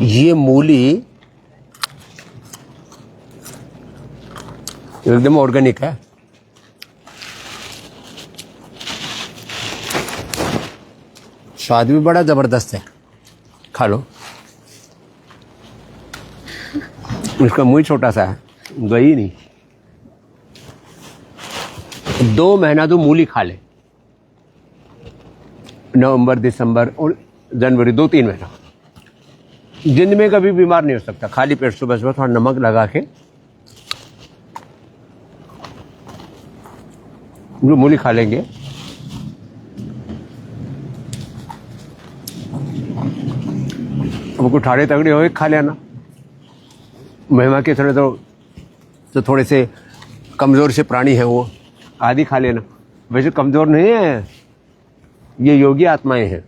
ये मूली एकदम ऑर्गेनिक है। स्वाद भी बड़ा जबरदस्त है, खा लो। इसका मुंह छोटा सा है, गई नहीं। 2 महीना तो मूली खा ले, नवंबर, दिसंबर और जनवरी, 2-3 महीना जिंदगी में कभी बीमार नहीं हो सकता। खाली पेट सुबह सुबह थोड़ा नमक लगा के जो मूली खा लेंगे, हमको ठाड़े तगड़े हो खा लेना। महिमा के थोड़े तो थोड़े से कमज़ोर से प्राणी है वो, आदि खा लेना। वैसे कमज़ोर नहीं है, ये योगी आत्माएं हैं।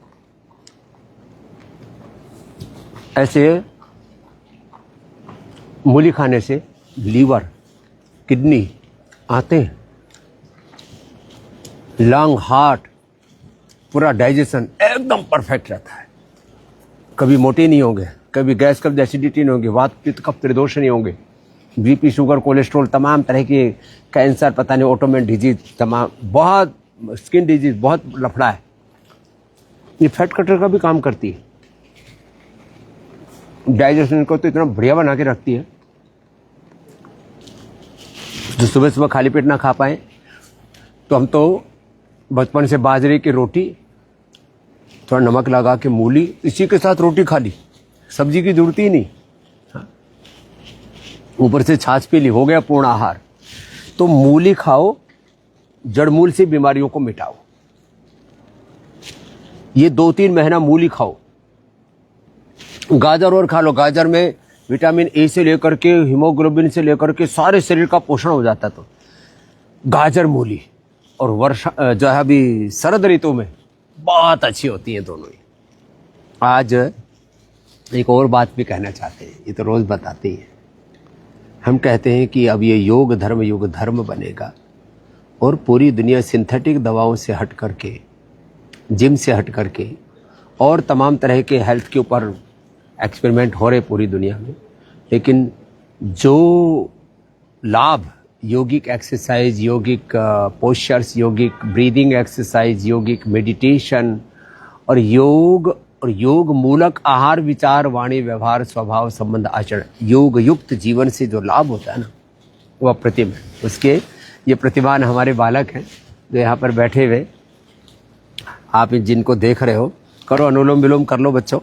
ऐसे मूली खाने से लीवर, किडनी, आंतें, लंग, हार्ट, पूरा डाइजेशन एकदम परफेक्ट रहता है। कभी मोटे नहीं होंगे, कभी गैस, कभी एसिडिटी नहीं होगी, वात पित्त कफ त्रिदोष नहीं होंगे, बीपी, शुगर, कोलेस्ट्रॉल, तमाम तरह के कैंसर, पता नहीं ऑटोमेन डिजीज, तमाम बहुत स्किन डिजीज, बहुत लफड़ा है। ये फैट कटर का भी काम करती है, डाइजेशन को तो इतना बढ़िया बना के रखती है। जो सुबह सुबह खाली पेट ना खा पाए तो हम तो बचपन से बाजरे की रोटी, थोड़ा नमक लगा के मूली, इसी के साथ रोटी खा ली, सब्जी की जरूरत ही नहीं, ऊपर से छाछ पी ली, हो गया पूर्ण आहार। तो मूली खाओ, जड़मूल से बीमारियों को मिटाओ। ये 2-3 महीना मूली खाओ। गाजर और खा लो, गाजर में विटामिन ए से लेकर के हीमोग्लोबिन से लेकर के सारे शरीर का पोषण हो जाता। तो गाजर, मूली और वर्षा जो है अभी शरद ऋतु में बहुत अच्छी होती है दोनों ही। आज एक और बात भी कहना चाहते हैं, ये तो रोज बताते ही हैं। हम कहते हैं कि अब ये योग धर्म बनेगा और पूरी दुनिया सिंथेटिक दवाओं से हट करके, जिम से हट करके और तमाम तरह के हेल्थ के ऊपर एक्सपेरिमेंट हो रहे पूरी दुनिया में। लेकिन जो लाभ योगिक एक्सरसाइज, योगिक पोस्चर्स, योगिक ब्रीदिंग एक्सरसाइज, योगिक मेडिटेशन और योग मूलक आहार, विचार, वाणी, व्यवहार, स्वभाव, संबंध, आचरण, योग युक्त जीवन से जो लाभ होता है ना, वो अप्रतिम है। उसके ये प्रतिभान हमारे बालक हैं जो यहाँ पर बैठे हुए, आप जिनको देख रहे हो, करो अनुलोम विलोम कर लो बच्चों।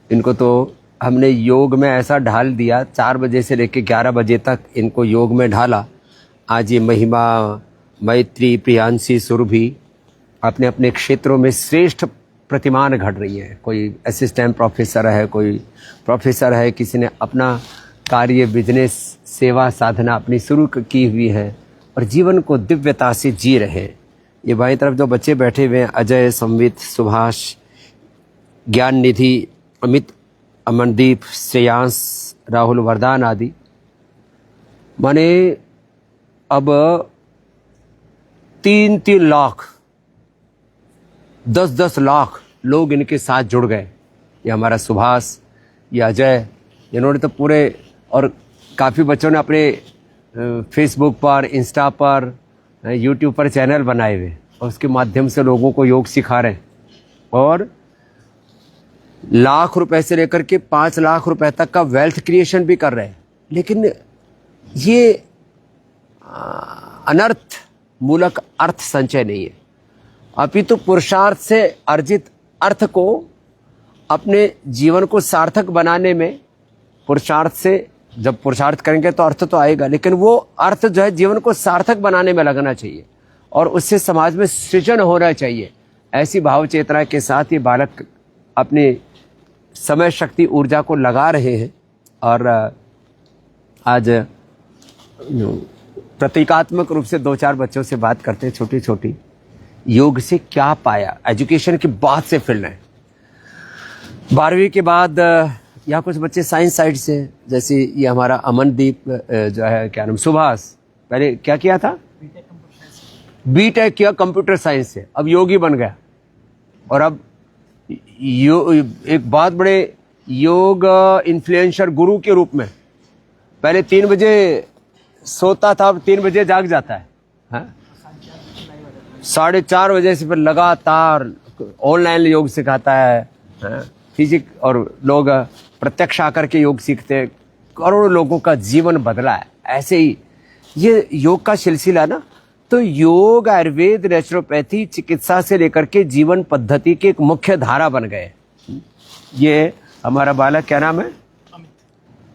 इनको तो हमने योग में ऐसा ढाल दिया, 4 बजे से लेकर 11 बजे तक इनको योग में ढाला। आज ये महिमा, मैत्री, प्रियांशी, सुरभि अपने अपने क्षेत्रों में श्रेष्ठ प्रतिमान घट रही है। कोई असिस्टेंट प्रोफेसर है, कोई प्रोफेसर है, किसी ने अपना कार्य, बिजनेस, सेवा, साधना अपनी शुरू की हुई है और जीवन को दिव्यता से जी रहे हैं। ये बाईं तरफ जो बच्चे बैठे हुए हैं, अजय, संवित, सुभाष, ज्ञान निधि, अमित, अमनदीप, श्रेयांश, राहुल, वरदान आदि, माने अब 3-3 लाख, 10-10 लाख लोग इनके साथ जुड़ गए। ये हमारा सुभाष, ये अजय, इन्होंने तो पूरे, और काफ़ी बच्चों ने अपने फेसबुक पर, इंस्टा पर, यूट्यूब पर चैनल बनाए हुए और उसके माध्यम से लोगों को योग सिखा रहे हैं और लाख रुपए से लेकर के 5 लाख रुपए तक का वेल्थ क्रिएशन भी कर रहे हैं। लेकिन ये अनर्थ मूलक अर्थ संचय नहीं है, अपितु पुरुषार्थ से अर्जित अर्थ को अपने जीवन को सार्थक बनाने में, पुरुषार्थ से जब पुरुषार्थ करेंगे तो अर्थ तो आएगा, लेकिन वो अर्थ जो है जीवन को सार्थक बनाने में लगना चाहिए और उससे समाज में सृजन होना चाहिए। ऐसी भाव चेतना के साथ ये बालक अपने समय, शक्ति, ऊर्जा को लगा रहे हैं और आज प्रतीकात्मक रूप से 2-4 बच्चों से बात करते हैं, छोटी छोटी, योग से क्या पाया। एजुकेशन की बात से फील्ड है। 12वीं के बाद यहाँ कुछ बच्चे साइंस साइड से, जैसे ये हमारा अमनदीप जो है, क्या नाम, सुभाष, पहले क्या किया था, बीटेक किया कंप्यूटर साइंस से, अब योगी बन गया। और अब एक बहुत बड़े योग इन्फ्लुएंसर गुरु के रूप में पहले 3 बजे सोता था, अब 3 बजे जाग जाता है, हाँ? 4:30 बजे से फिर लगातार ऑनलाइन योग सिखाता है, हाँ? फिजिक, और लोग प्रत्यक्ष आकर के योग सीखते हैं। करोड़ों लोगों का जीवन बदला है। ऐसे ही ये योग का सिलसिला ना, तो योग, आयुर्वेद, नेचुरोपैथी, चिकित्सा से लेकर के जीवन पद्धति की एक मुख्य धारा बन गए। ये हमारा बालक, क्या नाम है?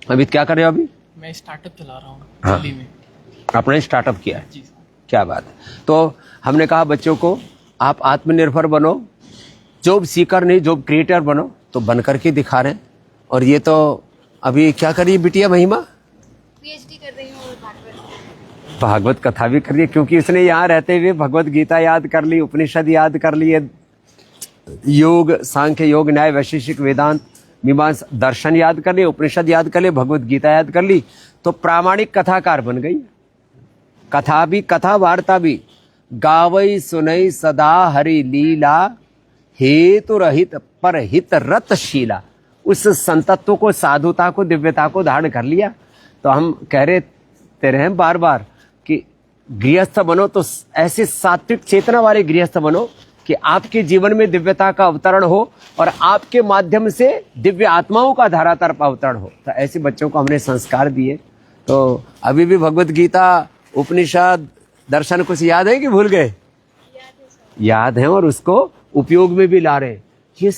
अमित। क्या कर रहे हो अभी? मैं स्टार्टअप चला रहा हूँ हाँ। दिल्ली में। आपने स्टार्टअप किया है? जी। क्या बात है। तो हमने कहा बच्चों को आप आत्मनिर्भर बनो, जॉब सीकर नहीं जॉब क्रिएटर बनो, तो बन करके दिखा रहे हैं। और ये तो अभी क्या कर रही है बिटिया महिमा? पीएचडी कर रही हूँ और भागवत कथा भी कर रही है, क्योंकि इसने यहाँ रहते हुए भगवत गीता याद कर ली, उपनिषद याद कर लिए, योग, सांख्य योग, न्याय, वैशेषिक, वेदांत, मीमांसा, दर्शन याद कर लिए, उपनिषद याद कर लिए, भगवत गीता याद कर ली, तो प्रामाणिक कथाकार बन गई। कथा भी, कथा वार्ता भी, गावई सुनई सदा हरि लीला, हेतु रहित पर हित रत शीला। उस संतत्व को, साधुता को, दिव्यता को धारण कर लिया। तो हम कह रहे तेरे हैं बार बार कि गृहस्थ बनो, तो ऐसे सात्विक चेतना वाले गृहस्थ बनो कि आपके जीवन में दिव्यता का अवतरण हो और आपके माध्यम से दिव्य आत्माओं का धारातर पर अवतरण हो। तो ऐसे बच्चों को हमने संस्कार दिए। तो अभी भी भगवत गीता, उपनिषद, दर्शन कुछ याद है कि भूल गए? याद है, और उसको उपयोग में भी ला रहे। ये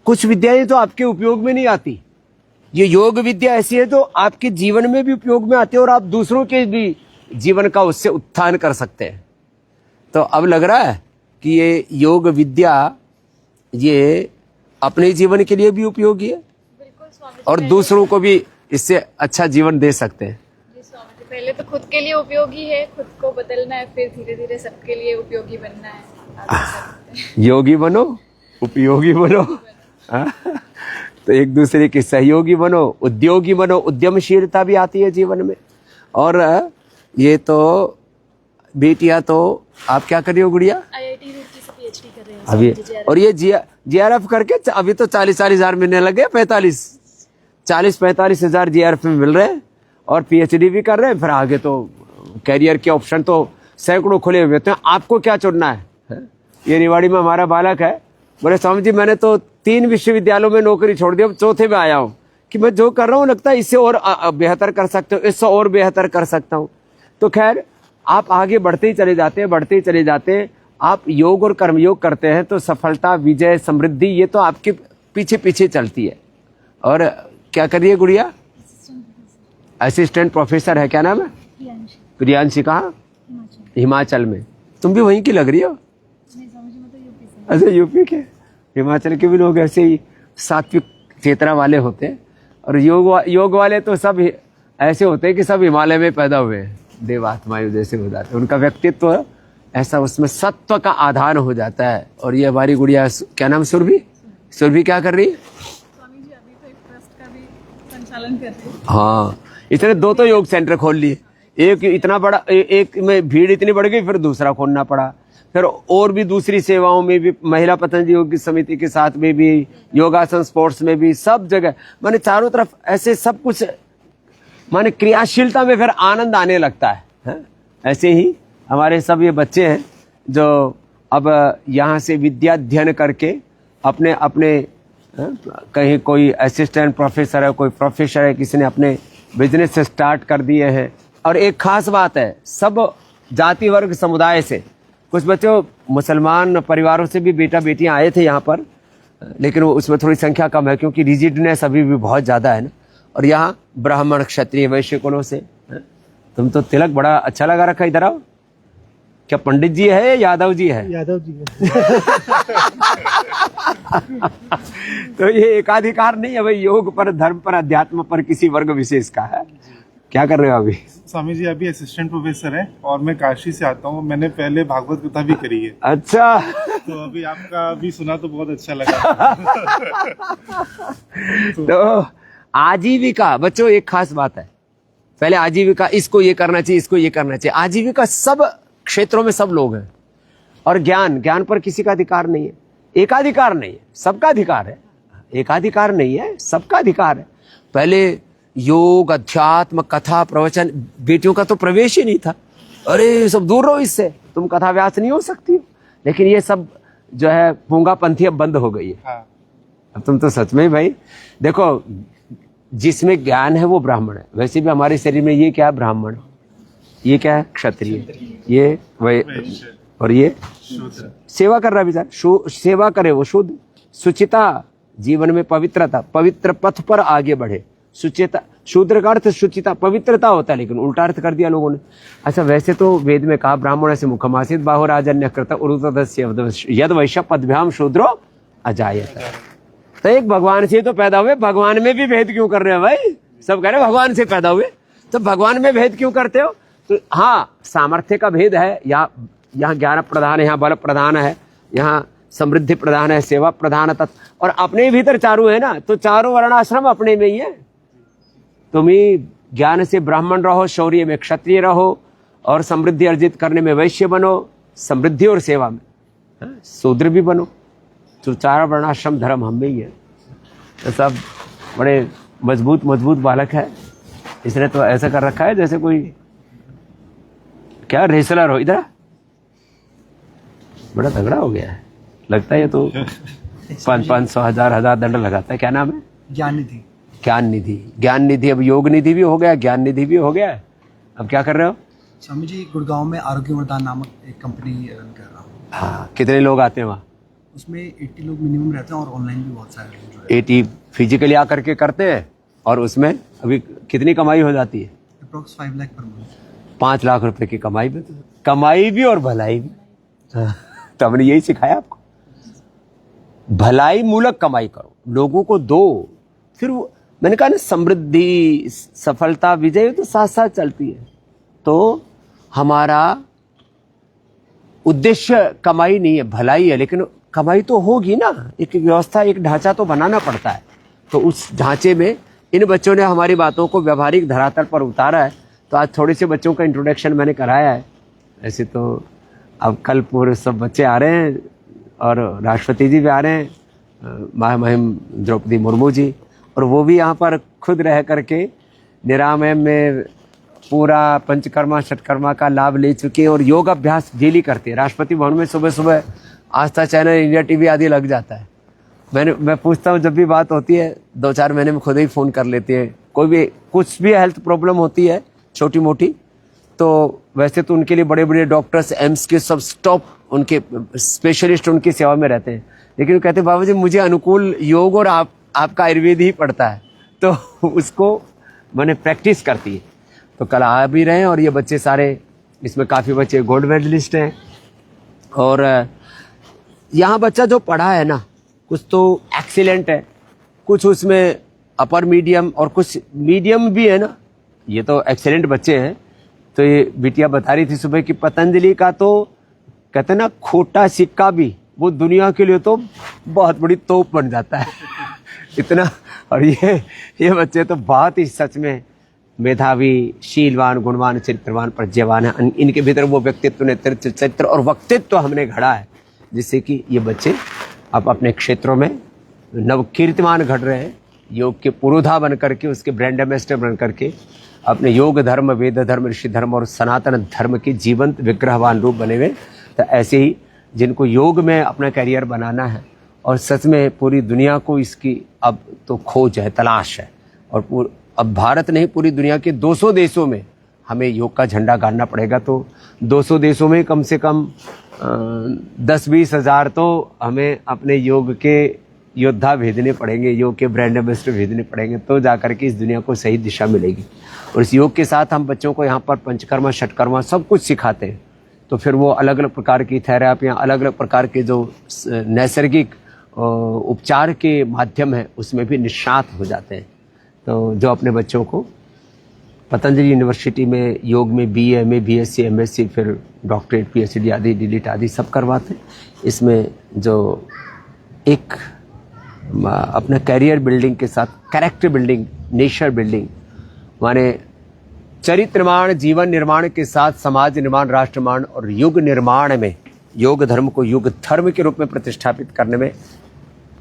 कुछ विद्याएं तो आपके उपयोग में नहीं आती, ये योग विद्या ऐसी है तो आपके जीवन में भी उपयोग में आती है और आप दूसरों के भी जीवन का उससे उत्थान कर सकते हैं। तो अब लग रहा है कि ये योग विद्या ये अपने जीवन के लिए भी उपयोगी है और दूसरों को भी इससे अच्छा जीवन दे सकते हैं। जी स्वामी जी, पहले तो खुद के लिए उपयोगी है, खुद को बदलना है, फिर धीरे धीरे सबके लिए उपयोगी बनना है। योगी बनो, उपयोगी बनो, हाँ? तो एक दूसरे के सहयोगी बनो, उद्योगी बनो, उद्यमशीलता भी आती है जीवन में। और ये तो बेटियां, तो आप क्या कर रही हो गुड़िया? आईआईटी रुड़की से पीएचडी कर रहे हैं अभी, और ये जीआरएफ करके अभी तो 40-40 हजार मिलने लगे, 40-45 हजार जीआरएफ में मिल रहे हैं और पीएचडी भी कर रहे हैं। फिर आगे तो कैरियर के ऑप्शन तो सैकड़ों खुले हुए हैं। आपको क्या चुनना है? ये रिवाड़ी में हमारा बालक है, बोले स्वामी जी मैंने तो 3 विश्वविद्यालयों में नौकरी छोड़ दी, अब चौथे में आया हूँ कि मैं जो कर रहा हूँ लगता है इससे और बेहतर कर सकते हो, इससे और बेहतर कर सकता हूँ। तो खैर आप आगे बढ़ते ही चले जाते हैं, बढ़ते ही चले जाते हैं। आप योग और कर्मयोग करते हैं तो सफलता, विजय, समृद्धि ये तो आपके पीछे पीछे चलती है। और क्या करिए गुड़िया? असिस्टेंट प्रोफेसर है, क्या नाम है? प्रियांशी। कहाँ? हिमाचल में। तुम भी वहीं की लग रही हो? अच्छा, यूपी के। हिमाचल के भी लोग ऐसे ही सात्विक चेतना वाले होते हैं और योग वाले तो सब ऐसे होते हैं कि सब हिमालय में पैदा हुए हैं, देवात्माएं जैसे हो जाते हैं। उनका व्यक्तित्व ऐसा, उसमें सत्व का आधार हो जाता है। और ये हमारी गुड़िया, क्या नाम? सुरभि। सुरभि क्या कर रही है? स्वामी जी अभी तो एक ट्रस्ट का भी संचालन कर रही है। हाँ, इसने 2 तो योग सेंटर खोल लिए। एक इतना बड़ा, एक में भीड़ इतनी बढ़ गई, फिर दूसरा खोलना पड़ा। फिर और भी दूसरी सेवाओं में भी, महिला पतंजलि योग समिति के साथ में भी, योगासन स्पोर्ट्स में भी, सब जगह माने चारों तरफ ऐसे सब कुछ, माने क्रियाशीलता में फिर आनंद आने लगता है। ऐसे ही हमारे सब ये बच्चे हैं जो अब यहाँ से विद्या अध्ययन करके अपने अपने कहीं कोई असिस्टेंट प्रोफेसर है, कोई प्रोफेसर है, किसी ने अपने बिजनेस से स्टार्ट कर दिए हैं। और एक खास बात है, सब जाति वर्ग समुदाय से, कुछ बच्चों मुसलमान परिवारों से भी बेटा बेटियां आए थे यहाँ पर, लेकिन वो उसमें थोड़ी संख्या कम है क्योंकि रिजिडनेस अभी भी बहुत ज़्यादा है ना। और यहाँ ब्राह्मण, क्षत्रिय, वैश्य कुलों से। तुम तो तिलक बड़ा अच्छा लगा रखा, इधर आओ। क्या पंडित जी है या यादव जी है? यादव जी है। तो ये एकाधिकार नहीं है भाई, योग पर, धर्म पर, अध्यात्म पर किसी वर्ग विशेष का है। क्या कर रहे हो अभी? स्वामी जी अभी असिस्टेंट प्रोफेसर है और मैं काशी से आता हूँ। मैंने पहले भागवत कथा भी करी है। अच्छा। तो अभी आपका भी सुना तो बहुत अच्छा लगा। तो आजीविका, बच्चों एक खास बात है, पहले आजीविका, इसको ये करना चाहिए, इसको ये करना चाहिए। आजीविका सब क्षेत्रों में सब लोग हैं। और ज्ञान पर किसी का अधिकार नहीं है, एकाधिकार नहीं है, सबका अधिकार है। एकाधिकार नहीं है, सबका अधिकार है। पहले योग, अध्यात्म, कथा, प्रवचन, बेटियों का तो प्रवेश ही नहीं था। अरे सब दूर रहो इससे, तुम कथा व्यास नहीं हो सकती हो। लेकिन ये सब जो है पूंगापंथी अब बंद हो गई है। हाँ। अब तुम तो सच में भाई देखो, जिसमें ज्ञान है वो ब्राह्मण है। वैसे भी हमारे शरीर में ये क्या है, ब्राह्मण, ये क्या है, क्षत्रिय, ये वैश्य, और ये शूद्र। सेवा कर रहा बेचारा, सेवा करे वो शुद्ध। सुचिता, जीवन में पवित्रता, पवित्र पथ पर आगे बढ़े। सुचिता, शूद्र का अर्थ शुचिता, पवित्रता होता है, लेकिन उल्टा अर्थ कर दिया लोगों ने। अच्छा, वैसे तो वेद में कहा ब्राह्मण से मुखमासित बाहो राजन्य कृत उरुतदस्य यद वैश्य पदभ्याम शूद्रो अजायत। तो एक भगवान से तो पैदा हुए, भगवान में भी भेद क्यों कर रहे हो भाई? सब कह रहे भगवान से पैदा हुए, तो भगवान में भेद क्यों करते हो? तो हाँ, सामर्थ्य का भेद है, यहाँ ज्ञान प्रधान है, यहाँ बल प्रधान है, यहाँ समृद्धि प्रधान है, सेवा प्रधान तत्व, और अपने भीतर चारों है ना, तो चारों वर्णाश्रम अपने में ही है। तुम ही ज्ञान से ब्राह्मण रहो, शौर्य में क्षत्रिय रहो, और समृद्धि अर्जित करने में वैश्य बनो, समृद्धि और सेवा में शूद्र भी बनो। तो चार वर्णाश्रम धर्म हम में ही है। तो सब बड़े मजबूत बालक है, इसने तो ऐसा कर रखा है जैसे कोई क्या रेसलर हो। इधर बड़ा तगड़ा हो गया है, लगता है ये तो 500 हजार दंड लगाता है। क्या नाम है? ज्ञान निधि। ज्ञान निधि, अब योग निधि भी हो गया, ज्ञान निधि भी हो गया। अब क्या कर रहे हो? स्वामी जी, गुड़गांव में आरोग्य वरदान नामक एक कंपनी रन कर रहा हूँ। हाँ, कितने लोग आते हैं वहाँ? उसमें 80 लोग मिनिमम रहते हैं, और ऑनलाइन भी बहुत सारे लोग जुड़े हैं। 80 फिजिकली आकर के करते हैं, और उसमें अभी कितनी कमाई हो जाती है? Approx 5 lakh per month. 5 lakh रुपए की कमाई भी, कमाई भी और भलाई भी। तो हमने यही सिखाया आपको, भलाई मूलक कमाई करो, लोगों को दो। फिर मैंने कहा ना, समृद्धि, सफलता, विजय तो साथ साथ चलती है। तो हमारा उद्देश्य कमाई नहीं है, भलाई है। लेकिन कमाई तो होगी ना, एक व्यवस्था, एक ढांचा तो बनाना पड़ता है। तो उस ढांचे में इन बच्चों ने हमारी बातों को व्यवहारिक धरातल पर उतारा है। तो आज थोड़े से बच्चों का इंट्रोडक्शन मैंने कराया है। ऐसे तो अब कल पूरे सब बच्चे आ रहे हैं, और राष्ट्रपति जी भी आ रहे हैं, महामहिम द्रौपदी मुर्मू जी, और वो भी यहाँ पर खुद रह करके निरामय में पूरा पंचकर्मा षटकर्मा का लाभ ले चुके हैं, और योग अभ्यास डेली करते हैं। राष्ट्रपति भवन में सुबह सुबह आस्था चैनल, इंडिया टीवी आदि लग जाता है। मैं पूछता हूँ, जब भी बात होती है 2-4 महीने में खुद ही फ़ोन कर लेते हैं। कोई भी कुछ भी हेल्थ प्रॉब्लम होती है छोटी मोटी, तो वैसे तो उनके लिए बड़े बड़े डॉक्टर्स, एम्स के सब स्टॉप, उनके स्पेशलिस्ट उनकी सेवा में रहते हैं। लेकिन वो कहते हैं, बाबा जी मुझे अनुकूल योग और आपका आयुर्वेद ही पड़ता है। तो उसको मैंने प्रैक्टिस करती है। तो कल आ भी रहे हैं, और ये बच्चे सारे, इसमें काफ़ी बच्चे गोल्ड मेडलिस्ट हैं। और यहाँ बच्चा जो पढ़ा है ना, कुछ तो एक्सीलेंट है, कुछ उसमें अपर मीडियम, और कुछ मीडियम भी है ना। ये तो एक्सीलेंट बच्चे हैं। तो ये बिटिया बता रही थी सुबह कि पतंजलि का तो कहते ना, खोटा सिक्का भी वो दुनिया के लिए तो बहुत बड़ी तोप बन जाता है। इतना। और ये बच्चे तो बहुत ही सच में मेधावी, शीलवान, गुणवान, चरित्रवान, प्रज्ञावान है। इनके भीतर वो व्यक्तित्व, नेतृत्व, चरित्र और वक्तित्व हमने घड़ा है, जिससे कि ये बच्चे अब अपने क्षेत्रों में नवकीर्तिमान घट रहे हैं। योग के पुरोधा बन करके, उसके ब्रांड एम्बेसडर बन करके अपने योग धर्म, वेद धर्म, ऋषि धर्म और सनातन धर्म के जीवंत विग्रहवान रूप बने हुए। तो ऐसे ही जिनको योग में अपना करियर बनाना है, और सच में पूरी दुनिया को इसकी अब तो खोज है, तलाश है, और अब भारत नहीं, पूरी दुनिया के 200 देशों में हमें योग का झंडा गाड़ना पड़ेगा। तो 200 देशों में कम से कम 10-20 हज़ार तो हमें अपने योग के योद्धा भेजने पड़ेंगे, योग के ब्रांड एम्बेसडर भेजने पड़ेंगे, तो जाकर के इस दुनिया को सही दिशा मिलेगी। और इस योग के साथ हम बच्चों को यहाँ पर पंचकर्मा, षटकर्मा सब कुछ सिखाते हैं। तो फिर वो अलग अलग प्रकार की थेरेपियाँ, अलग अलग प्रकार के जो नैसर्गिक उपचार के माध्यम है, उसमें भी निष्णात हो जाते हैं। तो जो अपने बच्चों को पतंजलि यूनिवर्सिटी में योग में BA, MA, BSc, MSc, फिर डॉक्टरेट, PhD आदि, DLIT आदि सब करवाते हैं। इसमें जो एक अपना करियर बिल्डिंग के साथ कैरेक्टर बिल्डिंग, नेचर बिल्डिंग, माने चरित्र निर्माण, जीवन निर्माण के साथ समाज निर्माण, राष्ट्र निर्माण और युग निर्माण में योग धर्म को युग धर्म के रूप में प्रतिष्ठापित करने में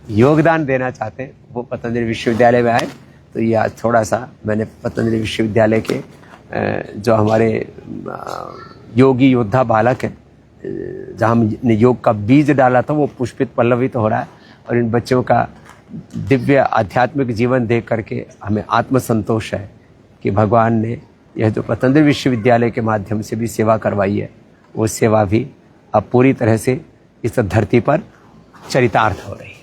योगदान देना चाहते हैं वो पतंजलि विश्वविद्यालय में आए। तो ये आज थोड़ा सा मैंने पतंजलि विश्वविद्यालय के जो हमारे योगी योद्धा बालक हैं, जहाँ हमने योग का बीज डाला था, वो पुष्पित पल्लवित हो रहा है। और इन बच्चों का दिव्य आध्यात्मिक जीवन देख करके हमें आत्मसंतोष है कि भगवान ने यह जो पतंजलि विश्वविद्यालय के माध्यम से भी सेवा करवाई है, वो सेवा भी अब पूरी तरह से इस धरती पर चरितार्थ हो रही है।